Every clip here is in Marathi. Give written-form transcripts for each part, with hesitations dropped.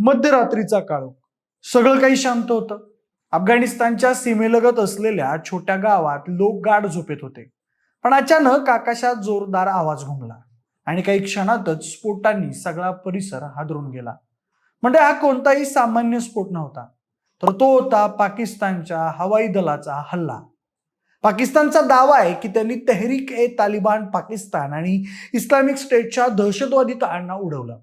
मध्यरात्रीचा काळोख. सगळं काही शांत होतं. अफगाणिस्तानच्या सीमेलगत असलेल्या छोट्या गावात लोक गाढ झोपेत होते. पण अचानक आकाशात जोरदार आवाज घुमला आणि काही क्षणातच स्फोटांनी सगळा परिसर हादरून गेला. म्हणजे हा कोणताही सामान्य स्फोट नव्हता, तर तो होता पाकिस्तानच्या हवाई दलाचा हल्ला. पाकिस्तानचा दावा आहे की त्यांनी तेहरीक ए तालिबान पाकिस्तान आणि इस्लामिक स्टेटच्या दहशतवादी तळांना उडवलं.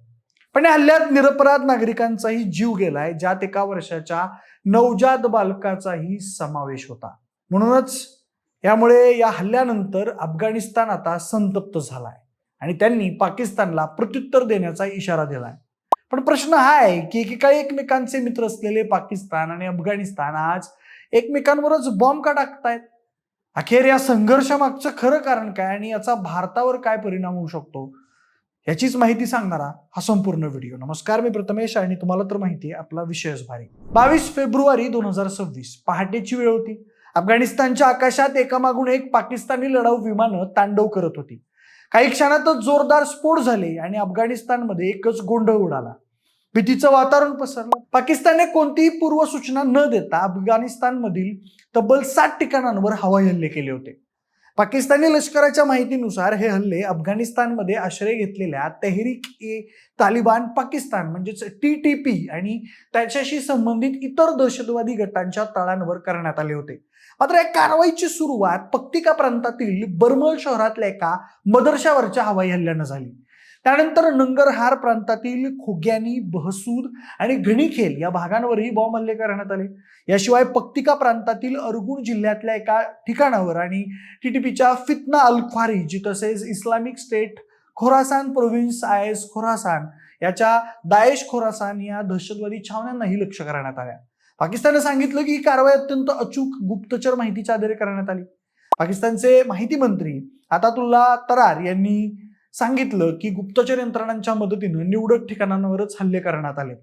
पण या हल्ल्यात निरपराध नागरिकांचाही जीव गेलाय, ज्यात एका वर्षाच्या नवजात बालकाचाही समावेश होता. म्हणूनच यामुळे या हल्ल्यानंतर अफगाणिस्तान आता संतप्त झालाय आणि त्यांनी पाकिस्तानला प्रत्युत्तर देण्याचा इशारा दिलाय. पण प्रश्न हा आहे की एकेकाळी एकमेकांचे मित्र असलेले पाकिस्तान आणि अफगाणिस्तान आज एकमेकांवरच बॉम्ब का टाकतायत? अखेर या संघर्षामागचं खरं कारण काय आणि याचा भारतावर काय परिणाम होऊ शकतो, याचीच माहिती सांगणारा हा संपूर्ण व्हिडिओ. नमस्कार, मी प्रथमेश आणि तुम्हाला तर माहिती आहे आपला विषयच भारी. 22 फेब्रुवारी 2026 पहाटेची वेळ होती. अफगाणिस्तानच्या आकाशात एकामागून एक पाकिस्तानी लढाऊ विमानं तांडव करत होती. काही क्षणातच जोरदार स्फोट झाले आणि अफगाणिस्तानमध्ये एकच गोंधळ उडाला. भीतीचं वातावरण पसरलं. पाकिस्तानने कोणतीही पूर्वसूचना न देता अफगाणिस्तानमधील तब्बल 7 ठिकाणांवर हवाई हल्ले केले होते. पाकिस्तानी लष्कराच्या माहितीनुसार हे हल्ले अफगाणिस्तानमध्ये आश्रय घेतलेल्या तेहरीक ए तालिबान पाकिस्तान म्हणजेच TTP आणि त्याच्याशी संबंधित इतर दहशतवादी गटांच्या तळांवर करण्यात आले होते. मात्र या कारवाईची सुरुवात पक्तिका प्रांतातील बर्मल शहरातल्या एका मदरशावरच्या हवाई हल्ल्यानं झाली. त्यानंतर नंगरहार प्रांतातील खोग्यानी, बहसूद आणि घणीखेल या भागांवरही बॉम्ब हल्ले करण्यात आले. याशिवाय पक्तिका प्रांतातील अरगुण जिल्ह्यातल्या एका ठिकाणावर आणि TTPच्या फितना अल ख्वारिज तसेच Islamic state Khorasan province IS Khorasan याच्या दाएश खोरासान या दहशतवादी छावण्यांनाही लक्ष्य करण्यात आल्या. पाकिस्तानने सांगितलं की ही कारवाई अत्यंत अचूक गुप्तचर माहितीच्या आधारे करण्यात आली. पाकिस्तानचे माहिती मंत्री अतातुल्ला तरार यांनी सांगितलं की गुप्तचर यंत्रणांच्या मदतीनं निवडक ठिकाणांवरच हल्ले करण्यात आले.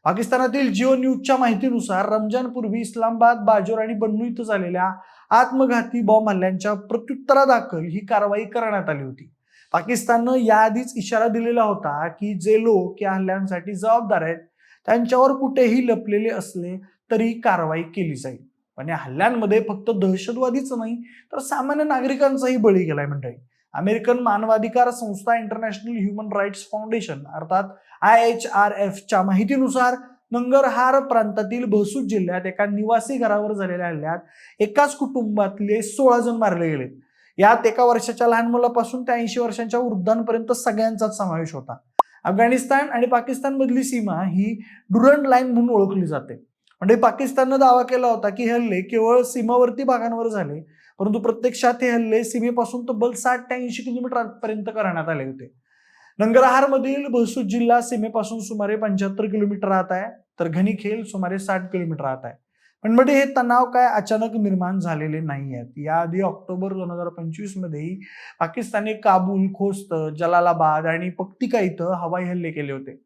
पाकिस्तानातील जिओ न्यूजच्या माहितीनुसार रमजानपूर्वी इस्लामाबाद, बाजोर आणि बन्नू इथं झालेल्या आत्मघाती बॉम्ब हल्ल्यांच्या प्रत्युत्तरादाखल ही कारवाई करण्यात आली होती. पाकिस्ताननं याआधीच इशारा दिलेला होता की जे लोक या हल्ल्यांसाठी जबाबदार आहेत त्यांच्यावर कुठेही लपलेले असले तरी कारवाई केली जाईल. पण या हल्ल्यांमध्ये फक्त दहशतवादीच नाही तर सामान्य नागरिकांचाही बळी गेलाय मंडळी. अमेरिकन मानवाधिकार संस्था इंटरनॅशनल ह्युमन राईट्स फाउंडेशन अर्थात IHRFच्या माहितीनुसार नंगरहार प्रांतातील बहसूद जिल्ह्यात एका निवासी घरावर झालेल्या हल्ल्यात एकाच कुटुंबातले 16 जण मारले गेले. यात एका वर्षाच्या लहान मुलापासून ते 80 वर्षांच्या वृद्धांपर्यंत सगळ्यांचाच समावेश होता. अफगाणिस्तान आणि पाकिस्तान मधली सीमा ही डुरंड लाईन म्हणून ओळखली जाते. म्हणजे पाकिस्ताननं दावा केला होता की हे हल्ले केवळ सीमावर्ती भागांवर झाले, परंतु प्रत्यक्षात हे हल्ले सीमेपासून तब्बल 60 ते 80 किलोमीटरपर्यंत करण्यात आले होते. नंगरहार मधील बहसूद जिल्हा सीमेपासून सुमारे 75 किलोमीटर आत आहे, तर घणीखेल सुमारे 60 किलोमीटर आत आहे. पण म्हणजे हे तणाव काय अचानक निर्माण झालेले नाही आहेत. याआधी ऑक्टोबर 2025 मध्येही पाकिस्तानने काबूल, खोस्त, जलालाबाद आणि पक्तिका इथं हवाई हल्ले केले होते.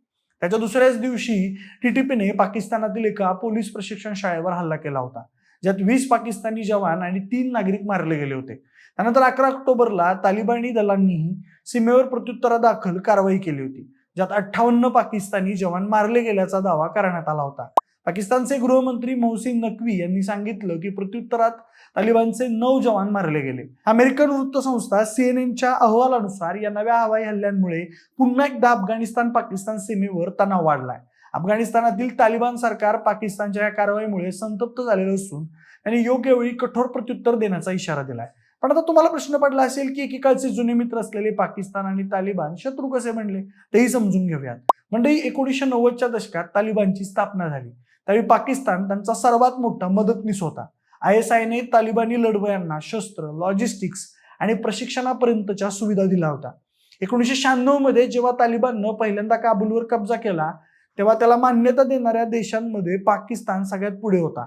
त्याच्या दुसऱ्याच दिवशी TTPने पाकिस्तानातील एका पोलीस प्रशिक्षण शाळेवर हल्ला केला होता, ज्यात 20 पाकिस्तानी जवान आणि 3 नागरिक मारले गेले होते. त्यानंतर 11 ऑक्टोबरला तालिबानी दलांनीही सीमेवर प्रत्युत्तरादाखल कारवाई केली होती, ज्यात 58 पाकिस्तानी जवान मारले गेल्याचा दावा करण्यात आला होता. पाकिस्तानचे गृहमंत्री मोहसिन नक्वी यांनी सांगितलं की प्रत्युत्तरात तालिबानचे 9 जवान मारले गेले. अमेरिकन वृत्तसंस्था CNNच्या अहवालानुसार या नव्या हवाई हल्ल्यांमुळे पुन्हा एकदा अफगाणिस्तान पाकिस्तान सीमेवर तणाव वाढलाय. अफगाणिस्तानातील तालिबान सरकार पाकिस्तानच्या या कारवाईमुळे संतप्त झालेलं असून त्यांनी योग्य वेळी कठोर प्रत्युत्तर देण्याचा इशारा दिलाय. पण आता तुम्हाला प्रश्न पडला असेल की एकेकाळचे जुने मित्र असलेले पाकिस्तान आणि तालिबान शत्रू कसे बनले, तेही समजून घेऊयात. म्हणजे 1990च्या दशकात तालिबानची स्थापना झाली. त्यावेळी पाकिस्तान त्यांचा सर्वात मोठा मदतनीस होता. ISIने तालिबानी लढवयांना शस्त्र, लॉजिस्टिक्स आणि प्रशिक्षणापर्यंतच्या सुविधा दिल्या होत्या. 1996 मध्ये जेव्हा तालिबाननं पहिल्यांदा काबूलवर कब्जा केला तेव्हा त्याला मान्यता देणाऱ्या देशांमध्ये पाकिस्तान सगळ्यात पुढे होता.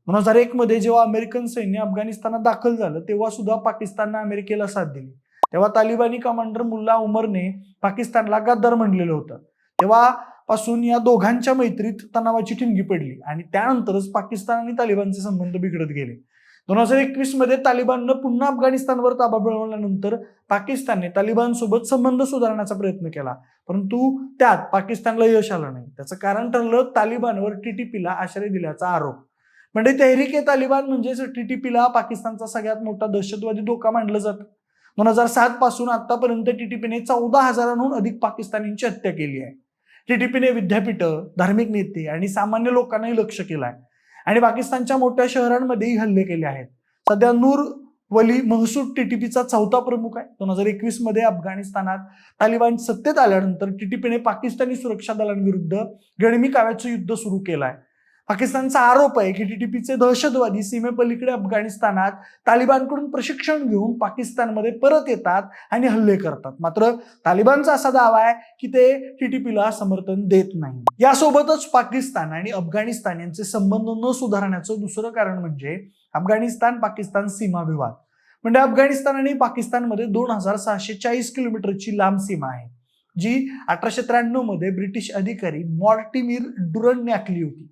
2001 मध्ये जेव्हा अमेरिकन सैन्य अफगाणिस्तानात दाखल झालं तेव्हा सुद्धा पाकिस्ताननं अमेरिकेला साथ दिली. तेव्हा तालिबानी कमांडर मुल्ला उमरने पाकिस्तानला गद्दार म्हणलेलं होतं. तेव्हापासून या दोघांच्या मैत्रीत तणावाची ठिणगी पडली आणि त्यानंतरच पाकिस्तान आणि तालिबानचे संबंध बिघडत गेले. 2021 मध्ये तालिबाननं पुन्हा अफगाणिस्तानवर ताबा मिळवल्यानंतर पाकिस्तानने तालिबानसोबत संबंध सुधारण्याचा प्रयत्न केला, परंतु त्यात पाकिस्तानला यश आलं नाही. त्याचं कारण ठरलं तालिबानवर टीटीपीला आश्रय दिल्याचा आरोप. म्हणजे तेहरीक-ए-तालिबान म्हणजेच टीटीपीला पाकिस्तानचा सगळ्यात मोठा दहशतवादी धोका मानलं जातं. 2007 पासून आतापर्यंत टीटीपीने 14,000हून अधिक पाकिस्तानींची हत्या केली आहे. टीटीपीने विद्यापीठं, धार्मिक नेते आणि सामान्य लोकांनाही लक्ष्य केलं आहे आणि पाकिस्तानच्या मोठ्या शहरांमध्येही हल्ले केले आहेत. सध्या नूर वली महसूद टीटीपीचा चौथा प्रमुख आहे. 2021 मध्ये अफगाणिस्तानात तालिबान सत्तेत आल्यानंतर टीटीपीने पाकिस्तानी सुरक्षा दलांविरुद्ध गनिमी काव्याचं युद्ध सुरू केलं आहे. पाकिस्तानचा आरोप आहे की टीटीपीचे दहशतवादी सीमेपलीकडे अफगाणिस्तानात तालिबानकडून प्रशिक्षण घेऊन पाकिस्तानमध्ये परत येतात आणि हल्ले करतात. मात्र तालिबानचा असा दावा आहे की ते टीटीपीला समर्थन देत नाही. यासोबतच पाकिस्तान आणि अफगाणिस्तान यांचे संबंध न सुधारण्याचं दुसरं कारण म्हणजे अफगाणिस्तान पाकिस्तान सीमा विवाद. म्हणजे अफगाणिस्तान आणि पाकिस्तानमध्ये 2640 किलोमीटरची लांब सीमा आहे, जी 1893 मध्ये ब्रिटिश अधिकारी मॉर्टिमिर डुरनने आखली होती.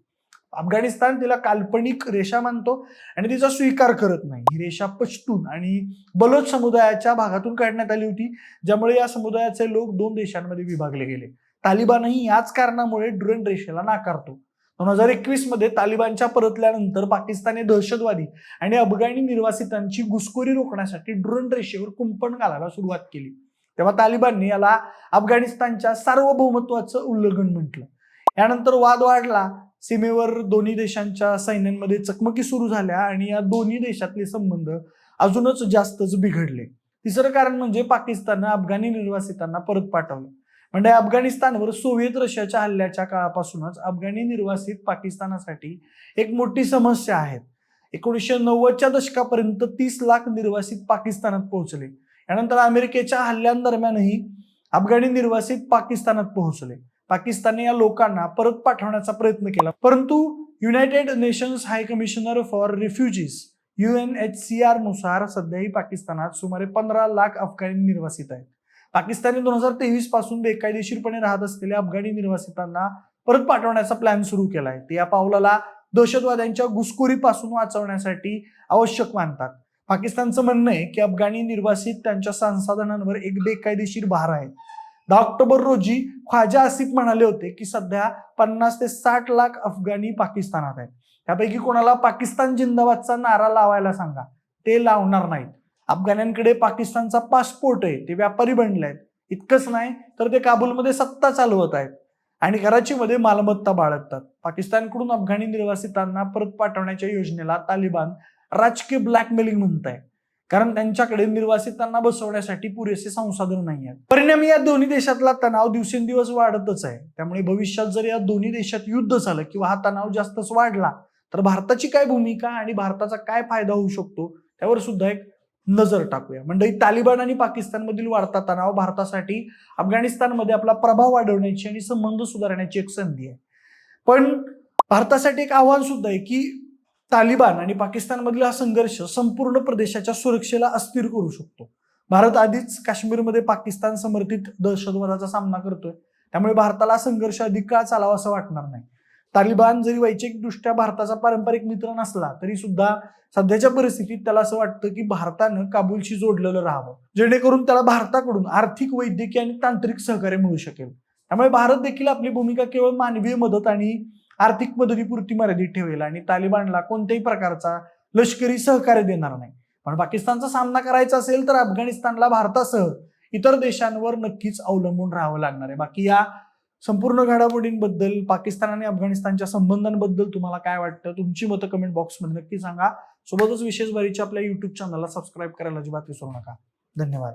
अफगाणिस्तान तिला काल्पनिक रेषा मानतो आणि तिचा स्वीकार करत नाही. ही रेषा पश्तून आणि बलोच समुदायाच्या भागातून काढण्यात आली होती, ज्यामुळे या समुदायाचे लोक 2 देशांमध्ये विभागले गेले. तालिबानही याच कारणामुळे डुरन रेषेला नाकारतो. 2021 मध्ये तालिबानच्या परतल्यानंतर पाकिस्तानी दहशतवादी आणि अफगाणी निर्वासितांची घुसखोरी रोखण्यासाठी डुरन रेषेवर कुंपण घालायला सुरुवात केली. तेव्हा तालिबानने याला अफगाणिस्तानच्या सार्वभौमत्वाचं उल्लंघन म्हटलं. यानंतर वाद वाढला. सीमेवर दोन्ही देशांच्या सैन्यांमध्ये चकमकी सुरू झाल्या आणि या दोन्ही देशातले संबंध अजूनच जास्तच बिघडले. तिसरं कारण म्हणजे पाकिस्ताननं अफगाणी निर्वासितांना परत पाठवलं. म्हणजे अफगाणिस्तानवर सोव्हिएत रशियाच्या हल्ल्याच्या काळापासूनच अफगाणी निर्वासित पाकिस्तानासाठी एक मोठी समस्या आहे. 1990च्या दशकापर्यंत 30 लाख निर्वासित पाकिस्तानात पोहोचले. यानंतर अमेरिकेच्या हल्ल्यांदरम्यानही अफगाणी निर्वासित पाकिस्तानात पोहोचले. पाकिस्तानने या लोकांना परत पाठवण्याचा प्रयत्न केला, परंतु United Nations High Commissioner for refugees UNHCR नुसार सध्याही पाकिस्तानात सुमारे 15 लाख अफगाणी निर्वासित आहेत. पाकिस्तानने 2023 पासून बेकायदेशीरपणे राहत असलेल्या अफगाणी निर्वासितांना परत पाठवण्याचा प्लॅन सुरू केला आहे. ते या पावलाला दहशतवाद्यांच्या घुसखोरीपासून वाचवण्यासाठी आवश्यक मानतात. पाकिस्तानचं म्हणणं आहे की अफगाणी निर्वासित त्यांच्या संसाधनांवर एक बेकायदेशीर भार आहे. 10 ऑक्टोबर रोजी ख्वाजा आसिफ म्हणाले होते की सध्या 50 ते 60 लाख अफगाणी पाकिस्तानात आहेत. त्यापैकी कोणाला पाकिस्तान जिंदाबादचा नारा लावायला सांगा, ते लावणार नाहीत. अफगाण्यांकडे पाकिस्तानचा पासपोर्ट आहे, ते व्यापारी बनले आहेत. इतकंच नाही तर ते काबूलमध्ये सत्ता चालवत आहेत आणि कराचीमध्ये मालमत्ता बाळगतात. पाकिस्तानकडून अफगाणी निर्वासितांना परत पाठवण्याच्या योजनेला तालिबान राजकीय ब्लॅकमेलिंग म्हणत आहे, कारण त्यांच्याकडे निर्वासितांना बसवण्यासाठी पुरेसे संसाधन नाही आहेत. परिणामी या दोन्ही देशातला तणाव दिवसेंदिवस वाढतच आहे. त्यामुळे भविष्यात जर या दोन्ही देशात युद्ध झालं किंवा हा तणाव जास्तच वाढला तर भारताची काय भूमिका आणि भारताचा काय फायदा होऊ शकतो त्यावर सुद्धा एक नजर टाकूया. म्हणजे तालिबान आणि पाकिस्तानमधील वाढता तणाव भारतासाठी अफगाणिस्तानमध्ये आपला प्रभाव वाढवण्याची आणि संबंध सुधारण्याची एक संधी आहे. पण भारतासाठी एक आव्हान सुद्धा आहे की तालिबान आणि पाकिस्तानमधील हा संघर्ष संपूर्ण प्रदेशाच्या सुरक्षेला अस्थिर करू शकतो. भारत आधीच काश्मीरमध्ये पाकिस्तान समर्थित दहशतवादाचा सामना करतोय, त्यामुळे भारताला संघर्ष अधिक काळ चालावा असं वाटणार नाही. तालिबान जरी वैयक्तिकदृष्ट्या भारताचा पारंपरिक मित्र नसला तरी सुद्धा सध्याच्या परिस्थितीत त्याला असं वाटतं की भारतानं काबूलशी जोडलेलं राहावं, जेणेकरून त्याला भारताकडून आर्थिक, वैद्यकीय आणि तांत्रिक सहकार्य मिळू शकेल. त्यामुळे भारत देखील आपली भूमिका केवळ मानवीय मदत आणि आर्थिक मदतीपुरती मर्यादित ठेवेल आणि तालिबानला कोणत्याही प्रकारचा लष्करी सहकार्य देणार नाही. पण पाकिस्तानचा सामना करायचा असेल तर अफगाणिस्तानला भारतासह इतर देशांवर नक्कीच अवलंबून राहावं लागणार आहे. बाकी या संपूर्ण घडामोडींबद्दल, पाकिस्तान आणि अफगाणिस्तानच्या संबंधांबद्दल तुम्हाला काय वाटतं, तुमची मतं कमेंट बॉक्समध्ये नक्की सांगा. सोबतच विशेष बारीच्या आपल्या YouTube चॅनलला सबस्क्राईब करायला अजिबात विसरू नका. धन्यवाद.